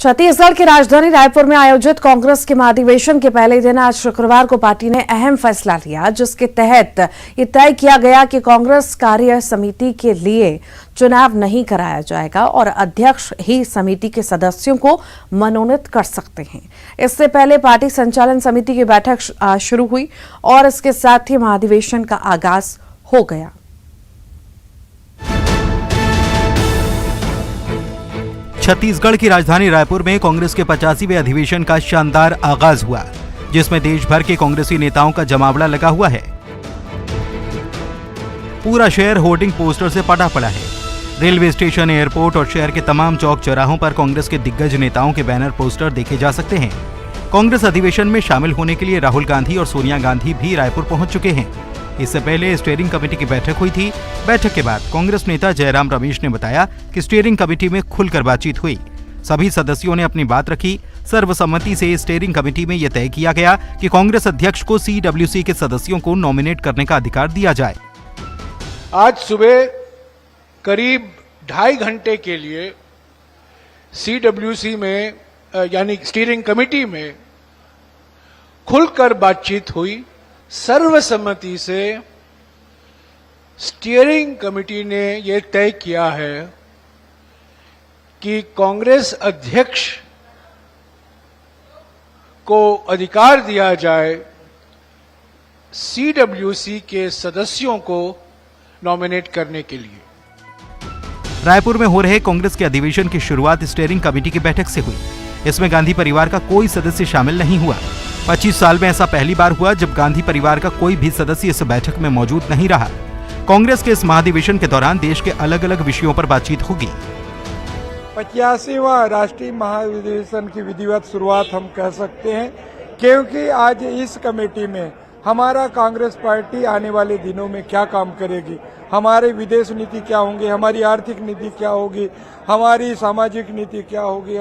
छत्तीसगढ़ की राजधानी रायपुर में आयोजित कांग्रेस के महाधिवेशन के पहले दिन आज शुक्रवार को पार्टी ने अहम फैसला लिया, जिसके तहत ये तय किया गया कि कांग्रेस कार्य समिति के लिए चुनाव नहीं कराया जाएगा और अध्यक्ष ही समिति के सदस्यों को मनोनीत कर सकते हैं। इससे पहले पार्टी संचालन समिति की बैठक शुरू हुई और इसके साथ ही महाधिवेशन का आगाज हो गया। छत्तीसगढ़ की राजधानी रायपुर में कांग्रेस के 85वें अधिवेशन का शानदार आगाज हुआ, जिसमें देश भर के कांग्रेसी नेताओं का जमावड़ा लगा हुआ है। पूरा शहर होर्डिंग पोस्टर से पटा पड़ा है। रेलवे स्टेशन, एयरपोर्ट और शहर के तमाम चौक चौराहों पर कांग्रेस के दिग्गज नेताओं के बैनर पोस्टर देखे जा सकते हैं। कांग्रेस अधिवेशन में शामिल होने के लिए राहुल गांधी और सोनिया गांधी भी रायपुर पहुंच चुके हैं। इससे पहले स्टीयरिंग कमेटी की बैठक हुई थी। बैठक के बाद कांग्रेस नेता जयराम रमेश ने बताया कि स्टीयरिंग कमेटी में खुलकर बातचीत हुई। सभी सदस्यों ने अपनी बात रखी। सर्वसम्मति से स्टीयरिंग कमेटी में यह तय किया गया कि कांग्रेस अध्यक्ष को CWC के सदस्यों को नॉमिनेट करने का अधिकार दिया जाए। आज सुबह करीब 2.5 घंटे के लिए CWC में यानी स्टीयरिंग कमेटी में खुलकर बातचीत हुई। सर्वसम्मति से स्टीयरिंग कमेटी ने यह तय किया है कि कांग्रेस अध्यक्ष को अधिकार दिया जाए CWC के सदस्यों को नॉमिनेट करने के लिए। रायपुर में हो रहे कांग्रेस के अधिवेशन की शुरुआत स्टीयरिंग कमेटी की बैठक से हुई। इसमें गांधी परिवार का कोई सदस्य शामिल नहीं हुआ। 25 साल में ऐसा पहली बार हुआ जब गांधी परिवार का कोई भी सदस्य इस बैठक में मौजूद नहीं रहा। कांग्रेस के इस महाधिवेशन के दौरान देश के अलग अलग विषयों पर बातचीत होगी। 85वां राष्ट्रीय महाधिवेशन की विधिवत शुरुआत हम कह सकते हैं, क्योंकि आज इस कमेटी में हमारा कांग्रेस पार्टी आने वाले दिनों में क्या काम करेगी, हमारी विदेश नीति क्या होंगी, हमारी आर्थिक नीति क्या होगी, हमारी सामाजिक नीति क्या होगी,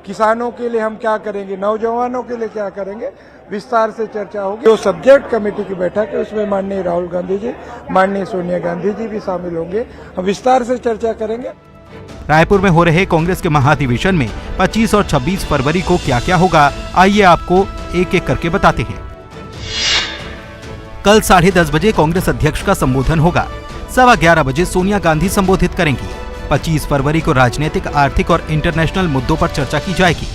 किसानों के लिए हम क्या करेंगे, नौजवानों के लिए क्या करेंगे, विस्तार से चर्चा होगी। जो सब्जेक्ट कमेटी की बैठक है उसमें माननीय राहुल गांधी जी, माननीय सोनिया गांधी जी भी शामिल होंगे। हम विस्तार से चर्चा करेंगे। रायपुर में हो रहे कांग्रेस के महाधिवेशन में 25 और 26 फरवरी को क्या क्या होगा, आइए आपको एक एक करके बताते हैं। कल 10:30 बजे कांग्रेस अध्यक्ष का संबोधन होगा। 11:15 बजे सोनिया गांधी संबोधित करेंगी। 25 फरवरी को राजनीतिक, आर्थिक और इंटरनेशनल मुद्दों पर चर्चा की जाएगी।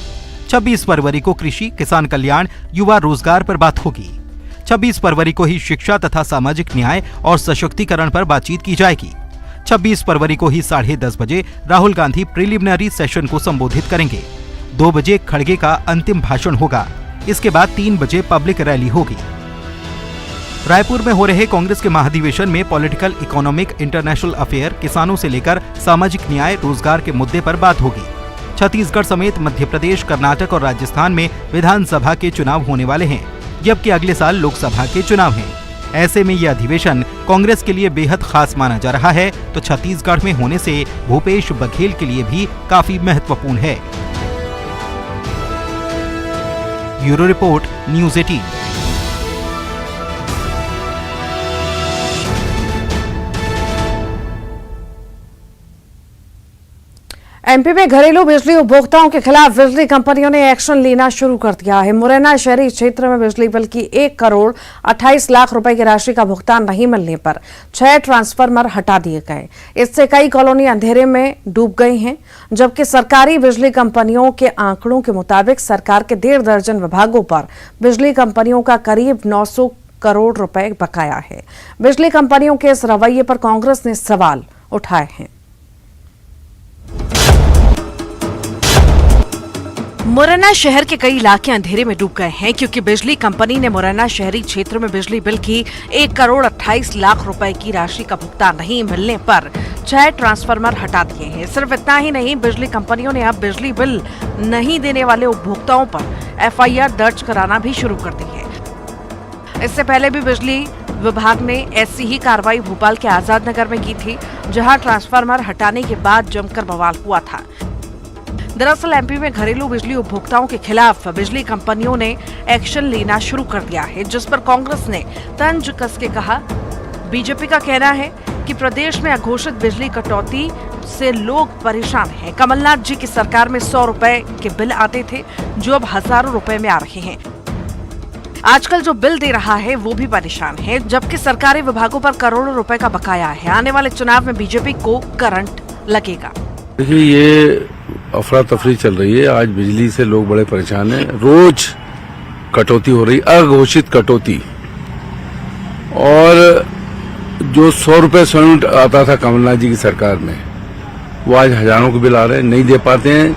26 फरवरी को कृषि, किसान कल्याण, युवा रोजगार पर बात होगी। 26 फरवरी को ही शिक्षा तथा सामाजिक न्याय और सशक्तिकरण पर बातचीत की जाएगी। 26 फरवरी को ही 10:30 बजे राहुल गांधी प्रिलिमिनरी सेशन को संबोधित करेंगे। 2 बजे खड़गे का अंतिम भाषण होगा। इसके बाद 3 बजे पब्लिक रैली होगी। रायपुर में हो रहे कांग्रेस के महाधिवेशन में पॉलिटिकल, इकोनॉमिक, इंटरनेशनल अफेयर, किसानों से लेकर सामाजिक न्याय, रोजगार के मुद्दे पर बात होगी। छत्तीसगढ़ समेत मध्य प्रदेश, कर्नाटक और राजस्थान में विधानसभा के चुनाव होने वाले हैं, जबकि अगले साल लोकसभा के चुनाव हैं। ऐसे में यह अधिवेशन कांग्रेस के लिए बेहद खास माना जा रहा है, तो छत्तीसगढ़ में होने से भूपेश बघेल के लिए भी काफी महत्वपूर्ण है। Bureau report, news 18। MP में घरेलू बिजली उपभोक्ताओं के खिलाफ बिजली कंपनियों ने एक्शन लेना शुरू कर दिया है। मुरैना शहरी क्षेत्र में बिजली बिल की 1 करोड़ 28 लाख रुपए की राशि का भुगतान नहीं मिलने पर 6 ट्रांसफार्मर हटा दिए गए। इससे कई कॉलोनी अंधेरे में डूब गई हैं, जबकि सरकारी बिजली कंपनियों के आंकड़ों के मुताबिक सरकार के 1.5 दर्जन विभागों पर बिजली कंपनियों का करीब 900 करोड़ रुपए बकाया है। बिजली कंपनियों के इस रवैये पर कांग्रेस ने सवाल उठाए हैं। मुरैना शहर के कई इलाके अंधेरे में डूब गए हैं, क्योंकि बिजली कंपनी ने मुरैना शहरी क्षेत्र में बिजली बिल की 1 करोड़ 28 लाख रुपए की राशि का भुगतान नहीं मिलने पर 6 ट्रांसफार्मर हटा दिए हैं। सिर्फ इतना ही नहीं, बिजली कंपनियों ने अब बिजली बिल नहीं देने वाले उपभोक्ताओं पर FIR दर्ज कराना भी शुरू कर दी है। इससे पहले भी बिजली विभाग ने ऐसी ही कार्रवाई भोपाल के आजाद नगर में की थी, जहां ट्रांसफार्मर हटाने के बाद जमकर बवाल हुआ था। दरअसल MP में घरेलू बिजली उपभोक्ताओं के खिलाफ बिजली कंपनियों ने एक्शन लेना शुरू कर दिया है, जिस पर कांग्रेस ने तंज कस के कहा। बीजेपी का कहना है कि प्रदेश में अघोषित बिजली कटौती से लोग परेशान हैं। कमलनाथ जी की सरकार में 100 रुपए के बिल आते थे जो अब हजारों रुपए में आ रहे हैं। आजकल जो बिल दे रहा है वो भी परेशान है, जबकि सरकारी विभागों पर करोड़ों रुपए का बकाया है। आने वाले चुनाव में बीजेपी को करंट लगेगा। देखिए, ये अफरा तफरी चल रही है। आज बिजली से लोग बड़े परेशान हैं। रोज कटौती हो रही, अघोषित कटौती। और जो 100 रुपए यूनिट आता था कमलनाथ जी की सरकार में, वो आज हजारों के बिल आ रहे हैं। नहीं दे पाते हैं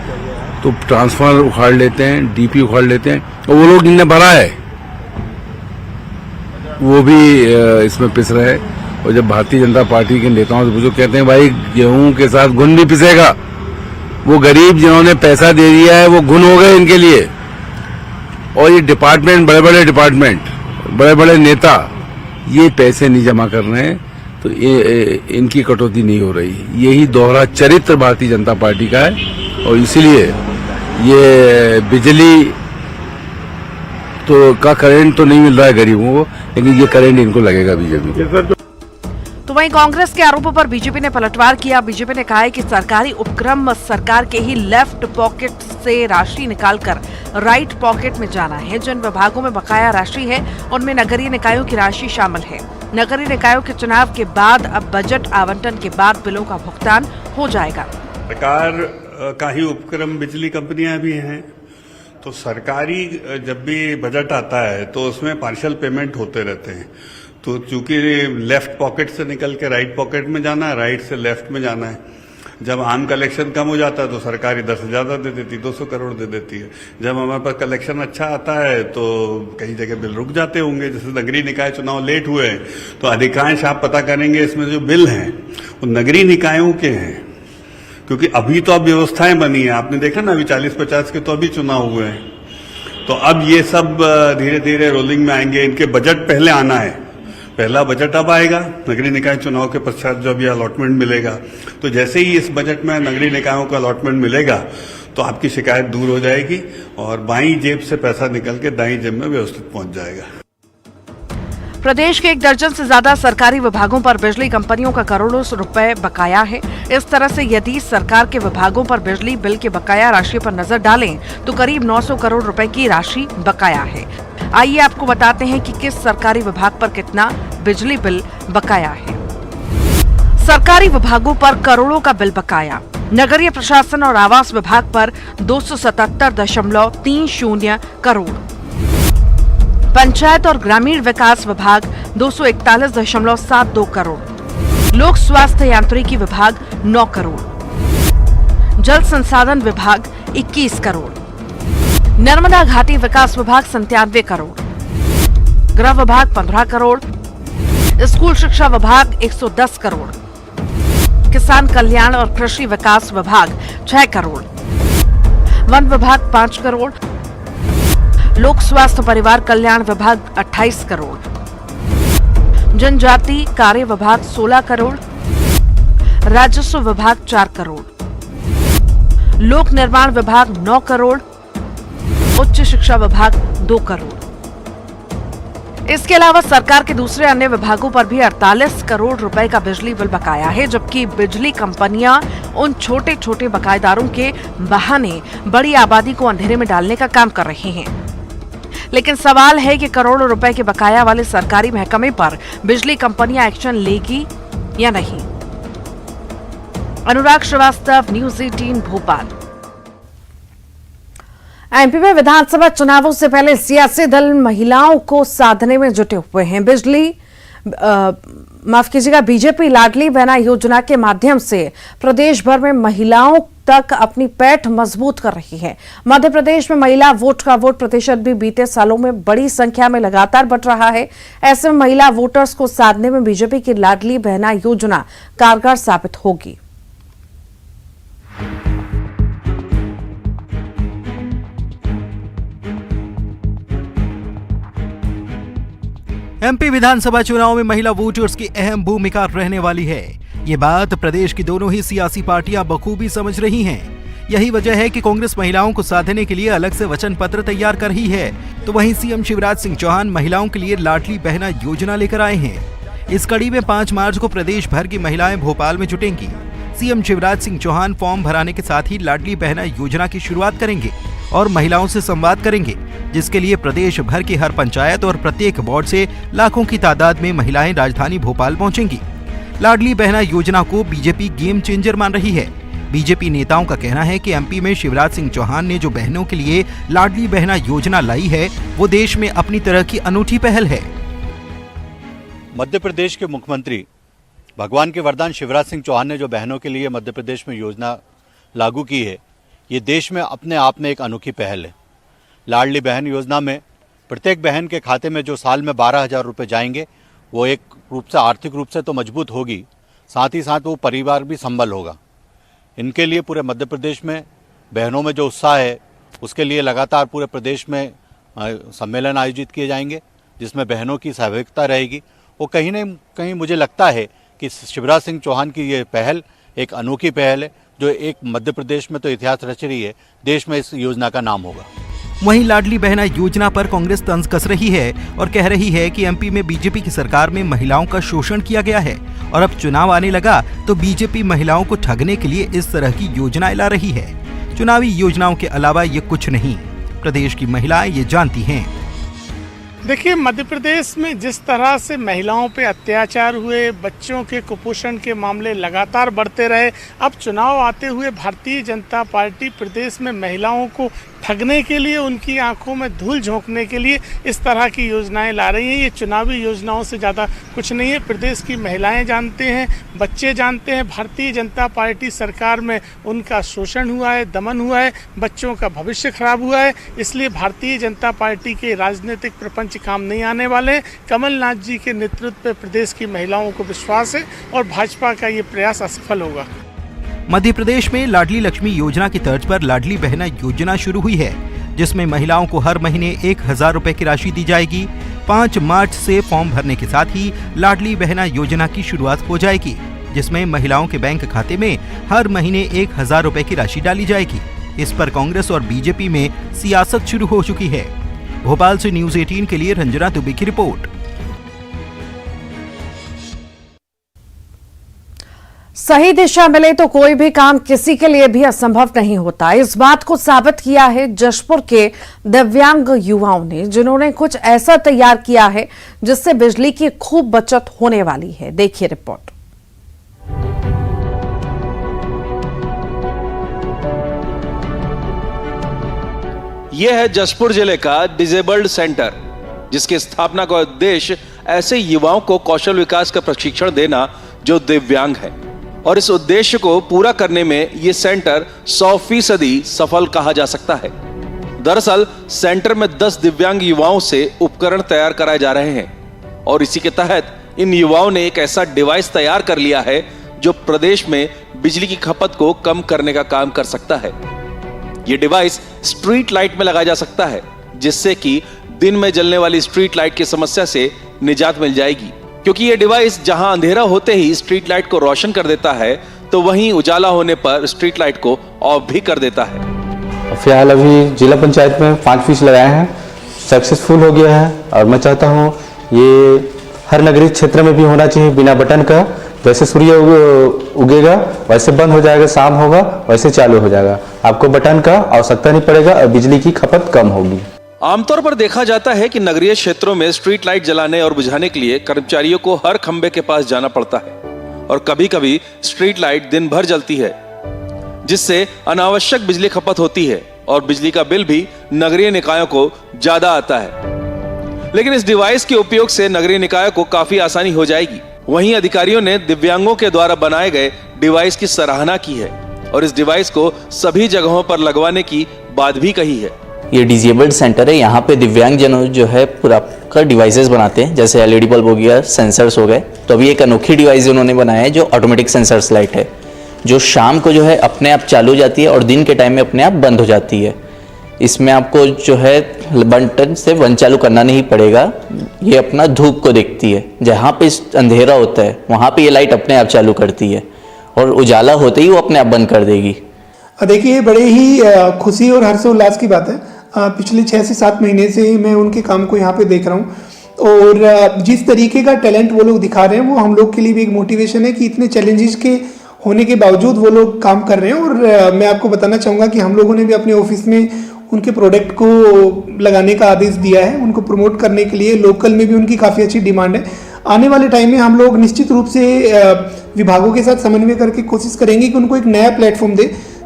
तो ट्रांसफार्मर उखाड़ लेते हैं, डीपी उखाड़ लेते हैं। और वो लोग जिनने भरा है वो भी इसमें पिस रहे हैं। और जब भारतीय जनता पार्टी के नेताओं से पूछो, कहते हैं भाई गेहूं के साथ घुन भी पिसेगा। वो गरीब जिन्होंने पैसा दे दिया है वो घुन हो गए इनके लिए। और ये डिपार्टमेंट, बड़े बड़े डिपार्टमेंट, बड़े बड़े नेता ये पैसे नहीं जमा कर रहे हैं, तो इनकी कटौती नहीं हो रही। यही दोहरा चरित्र भारतीय जनता पार्टी का है। और इसीलिए ये बिजली तो का करंट तो नहीं मिल रहा है गरीबों को, लेकिन ये करंट इनको लगेगा बीजेपी। तो वहीं कांग्रेस के आरोपों पर बीजेपी ने पलटवार किया। बीजेपी ने कहा है कि सरकारी उपक्रम सरकार के ही लेफ्ट पॉकेट से राशि निकालकर राइट पॉकेट में जाना है। जिन विभागों में बकाया राशि है उनमें नगरीय निकायों की राशि शामिल है। नगरीय निकायों के चुनाव के बाद अब बजट आवंटन के बाद बिलों का भुगतान हो जाएगा। सरकार का ही उपक्रम बिजली कंपनियां भी हैं, तो सरकारी जब भी बजट आता है तो उसमें पार्शियल पेमेंट होते रहते हैं। तो चूंकि लेफ्ट पॉकेट से निकल के राइट पॉकेट में जाना है, राइट से लेफ्ट में जाना है। जब आम कलेक्शन कम हो जाता है तो सरकार इधर से ज्यादा दे देती, 200 करोड़ दे देती है। जब हमारे पास कलेक्शन अच्छा आता है तो कई जगह बिल रुक जाते होंगे। जैसे नगरीय निकाय चुनाव लेट हुए हैं तो अधिकांश आप पता करेंगे इसमें जो बिल हैं वो नगरीय निकायों के हैं, क्योंकि अभी तो अब व्यवस्थाएं बनी है। आपने देखा ना, अभी 40-50 के तो अभी चुनाव हुए हैं। तो अब ये सब धीरे धीरे रोलिंग में आएंगे। इनके बजट पहले आना है। पहला बजट अब आएगा नगरीय निकाय चुनाव के पश्चात, जब ये अलॉटमेंट मिलेगा। तो जैसे ही इस बजट में नगरीय निकायों का अलॉटमेंट मिलेगा तो आपकी शिकायत दूर हो जाएगी और बाईं जेब से पैसा निकल के दाईं जेब में व्यवस्थित पहुंच जाएगा। प्रदेश के 1 दर्जन से ज्यादा सरकारी विभागों पर बिजली कंपनियों का करोड़ों रुपए बकाया है। इस तरह से यदि सरकार के विभागों पर बिजली बिल के बकाया राशि पर नजर डालें तो करीब 900 करोड़ रुपए की राशि बकाया है। आइए आपको बताते हैं कि किस सरकारी विभाग पर कितना बिजली बिल बकाया है। सरकारी विभागों पर करोड़ों का बिल बकाया। नगरीय प्रशासन और आवास विभाग पर 277.30 करोड़। पंचायत और ग्रामीण विकास विभाग 241.72 करोड़। लोक स्वास्थ्य यांत्रिकी विभाग 9 करोड़। जल संसाधन विभाग 21 करोड़। नर्मदा घाटी विकास विभाग 97 करोड़। गृह विभाग 15 करोड़। स्कूल शिक्षा विभाग 110 करोड़। किसान कल्याण और कृषि विकास विभाग 6 करोड़। वन विभाग 5 करोड़। लोक स्वास्थ्य परिवार कल्याण विभाग 28 करोड़। जनजाति कार्य विभाग 16 करोड़। राजस्व विभाग 4 करोड़। लोक निर्माण विभाग 9 करोड़। उच्च शिक्षा विभाग 2 करोड़। इसके अलावा सरकार के दूसरे अन्य विभागों पर भी 48 करोड़ रुपए का बिजली बिल बकाया है, जबकि बिजली कंपनियां उन छोटे छोटे बकायेदारों के बहाने बड़ी आबादी को अंधेरे में डालने का काम कर रहे हैं। लेकिन सवाल है कि करोड़ों रुपए के बकाया वाले सरकारी महकमे पर बिजली कंपनियां एक्शन लेगी या नहीं। अनुराग श्रीवास्तव, न्यूज़ 18 भोपाल। एमपी में विधानसभा चुनावों से पहले सियासी दल महिलाओं को साधने में जुटे हुए हैं। बीजेपी लाडली बहना योजना के माध्यम से प्रदेश भर में महिलाओं तक अपनी पैठ मजबूत कर रही है। मध्य प्रदेश में महिला वोट का वोट प्रतिशत भी बीते सालों में बड़ी संख्या में लगातार बढ़ रहा है। ऐसे में महिला वोटर्स को साधने में बीजेपी की लाडली बहना योजना कारगर साबित होगी। एमपी विधानसभा चुनाव में महिला वोटर्स की अहम भूमिका रहने वाली है। ये बात प्रदेश की दोनों ही सियासी पार्टियां बखूबी समझ रही हैं। यही वजह है कि कांग्रेस महिलाओं को साधने के लिए अलग से वचन पत्र तैयार कर रही है, तो वहीं सीएम शिवराज सिंह चौहान महिलाओं के लिए लाडली बहना योजना लेकर आए हैं। इस कड़ी में 5 मार्च को प्रदेश भर की महिलाएं भोपाल में जुटेंगी। सीएम शिवराज सिंह चौहान फॉर्म भराने के साथ ही लाडली बहना योजना की शुरुआत करेंगे और महिलाओं से संवाद करेंगे, जिसके लिए प्रदेश भर की हर पंचायत और प्रत्येक वार्ड से लाखों की तादाद में महिलाएं राजधानी भोपाल पहुंचेंगी। लाडली बहना योजना को बीजेपी गेम चेंजर मान रही है। बीजेपी नेताओं का कहना है कि एमपी में शिवराज सिंह चौहान ने जो बहनों के लिए लाडली बहना योजना लाई है, वो देश में अपनी तरह की अनूठी पहल है। मध्य प्रदेश के मुख्यमंत्री भगवान के वरदान शिवराज सिंह चौहान ने जो बहनों के लिए मध्य प्रदेश में योजना लागू की है, ये देश में अपने आप में एक अनोखी पहल है। लाडली बहन योजना में प्रत्येक बहन के खाते में जो साल में 12,000 रुपये जाएंगे, वो एक रूप से आर्थिक रूप से तो मजबूत होगी, साथ ही साथ वो परिवार भी संबल होगा। इनके लिए पूरे मध्य प्रदेश में बहनों में जो उत्साह है, उसके लिए लगातार पूरे प्रदेश में सम्मेलन आयोजित किए जाएंगे, जिसमें बहनों की सहभागिता रहेगी। वो कहीं न कहीं मुझे लगता है कि शिवराज सिंह चौहान की ये पहल एक अनोखी पहल है, जो एक मध्य प्रदेश में तो इतिहास रच रही है, देश में इस योजना का नाम होगा। वहीं लाडली बहना योजना पर कांग्रेस तंज कस रही है और कह रही है कि एमपी में बीजेपी की सरकार में महिलाओं का शोषण किया गया है और अब चुनाव आने लगा तो बीजेपी महिलाओं को ठगने के लिए इस तरह की योजनाएं ला रही है। चुनावी योजनाओं के अलावा ये कुछ नहीं, प्रदेश की महिलाएं ये जानती हैं। देखिए, मध्य प्रदेश में जिस तरह से महिलाओं पे अत्याचार हुए, बच्चों के कुपोषण के मामले लगातार बढ़ते रहे, अब चुनाव आते हुए भारतीय जनता पार्टी प्रदेश में महिलाओं को ठगने के लिए, उनकी आंखों में धूल झोंकने के लिए इस तरह की योजनाएं ला रही हैं। ये चुनावी योजनाओं से ज़्यादा कुछ नहीं है। प्रदेश की महिलाएं जानते हैं, बच्चे जानते हैं, भारतीय जनता पार्टी सरकार में उनका शोषण हुआ है, दमन हुआ है, बच्चों का भविष्य खराब हुआ है। इसलिए भारतीय जनता पार्टी के राजनीतिक प्रपंच काम नहीं आने वाले हैं। कमलनाथ जी के नेतृत्व पे प्रदेश की महिलाओं को विश्वास है और भाजपा का ये प्रयास असफल होगा। मध्य प्रदेश में लाडली लक्ष्मी योजना की तर्ज पर लाडली बहना योजना शुरू हुई है, जिसमें महिलाओं को हर महीने 1,000 रुपए की राशि दी जाएगी। 5 मार्च से फॉर्म भरने के साथ ही लाडली बहना योजना की शुरुआत हो जाएगी, जिसमें महिलाओं के बैंक खाते में हर महीने 1,000 रुपए की राशि डाली जाएगी। इस पर कांग्रेस और बीजेपी में सियासत शुरू हो चुकी है। भोपाल से न्यूज़ 18 के लिए रंजना दुबे की रिपोर्ट। सही दिशा मिले तो कोई भी काम किसी के लिए भी असंभव नहीं होता। इस बात को साबित किया है जशपुर के दिव्यांग युवाओं ने, जिन्होंने कुछ ऐसा तैयार किया है जिससे बिजली की खूब बचत होने वाली है। देखिए रिपोर्ट। यह है जशपुर जिले का डिजेबल्ड सेंटर, जिसकी स्थापना का उद्देश्य ऐसे युवाओं को कौशल विकास का प्रशिक्षण देना जो दिव्यांग है, और इस उद्देश्य को पूरा करने में यह सेंटर 100% सफल कहा जा सकता है। दरअसल सेंटर में 10 दिव्यांग युवाओं से उपकरण तैयार कराए जा रहे हैं और इसी के तहत इन युवाओं ने एक ऐसा डिवाइस तैयार कर लिया है जो प्रदेश में बिजली की खपत को कम करने का काम कर सकता है। यह डिवाइस स्ट्रीट लाइट में लगाया जा सकता है, जिससे कि दिन में जलने वाली स्ट्रीट लाइट की समस्या से निजात मिल जाएगी, क्योंकि यह डिवाइस जहां अंधेरा होते ही स्ट्रीट लाइट को रोशन कर देता है, तो वहीं उजाला होने पर स्ट्रीट लाइट को ऑफ भी कर देता है। फिलहाल अभी जिला पंचायत में 5 फीस लगाए हैं, सक्सेसफुल हो गया है और मैं चाहता हूँ ये हर नगरीय क्षेत्र में भी होना चाहिए। बिना बटन का, जैसे सूर्य उगेगा वैसे बंद हो जाएगा, शाम होगा वैसे चालू हो जाएगा। आपको बटन का आवश्यकता नहीं पड़ेगा और बिजली की खपत कम होगी। आमतौर पर देखा जाता है कि नगरीय क्षेत्रों में स्ट्रीट लाइट जलाने और बुझाने के लिए कर्मचारियों को हर खंबे के पास जाना पड़ता है और कभी कभी स्ट्रीट लाइट दिन भर जलती है, जिससे अनावश्यक बिजली खपत होती है और बिजली का बिल भी नगरीय निकायों को ज्यादा आता है। लेकिन इस डिवाइस के उपयोग से नगरीय निकायों को काफी आसानी हो जाएगी। वहीं अधिकारियों ने दिव्यांगों के द्वारा बनाए गए डिवाइस की सराहना की है और इस डिवाइस को सभी जगहों पर लगवाने की बात भी कही है। ये डिजेबल्ड सेंटर है, यहाँ पे दिव्यांग जनों जो है पूरा का डिवाइसेस बनाते हैं, जैसे एलईडी बल्ब हो गया, सेंसर्स हो गए। तो अभी एक अनोखी डिवाइस उन्होंने बनाया है जो ऑटोमेटिक सेंसर्स लाइट है, जो शाम को जो है अपने आप चालू हो जाती है और दिन के टाइम में अपने आप बंद हो जाती है। इसमें आपको जो है बटन से वन चालू करना नहीं पड़ेगा, ये अपना धूप को देखती है। जहाँ पे अंधेरा होता है वहाँ पे ये लाइट अपने आप चालू करती है और उजाला होते ही वो अपने आप बंद कर देगी। देखिए, बड़े ही खुशी और हर्षोल्लास की बात है। पिछले 6 से 7 महीने से मैं उनके काम को यहाँ पे देख रहा हूँ और जिस तरीके का टैलेंट वो लोग दिखा रहे हैं वो हम लोग के लिए भी एक मोटिवेशन है कि इतने चैलेंजेस के होने के बावजूद वो लोग काम कर रहे हैं। और मैं आपको बताना चाहूँगा कि हम लोगों ने भी अपने ऑफिस में उनके प्रोडक्ट को लगाने का आदेश दिया है, उनको प्रमोट करने के लिए। लोकल में भी उनकी काफ़ी अच्छी डिमांड है। आने वाले टाइम में हम लोग निश्चित रूप से विभागों के साथ समन्वय करके कोशिश करेंगे कि उनको एक नया प्लेटफॉर्म दे,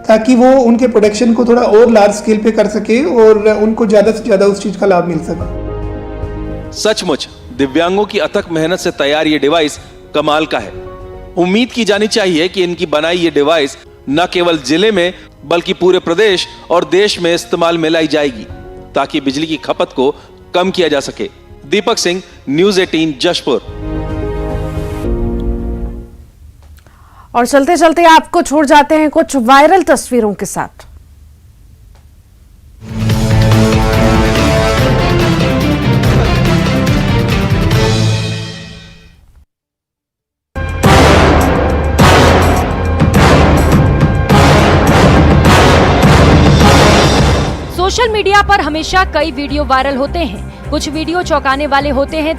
ताकि वो उनके प्रोडक्शन को थोड़ा और लार्ज स्केल पे कर सके और उनको ज़्यादा से ज़्यादा उस चीज़ का लाभ मिल सके। सचमुच दिव्यांगों की अथक मेहनत से तैयार ये डिवाइस कमाल का है। उम्मीद की जानी चाहिए कि इनकी बनाई ये डिवाइस न केवल जिले में बल्कि पूरे प्रदेश और देश में इस्तेमाल में लाई जाएगी, ताकि बिजली की खपत को कम किया जा सके। दीपक सिंह, न्यूज़ 18 जशपुर। और चलते चलते आपको छोड़ जाते हैं कुछ वायरल तस्वीरों के साथ। सोशल मीडिया पर हमेशा कई वीडियो वायरल होते हैं। कुछ वीडियो चौंकाने वाले होते हैं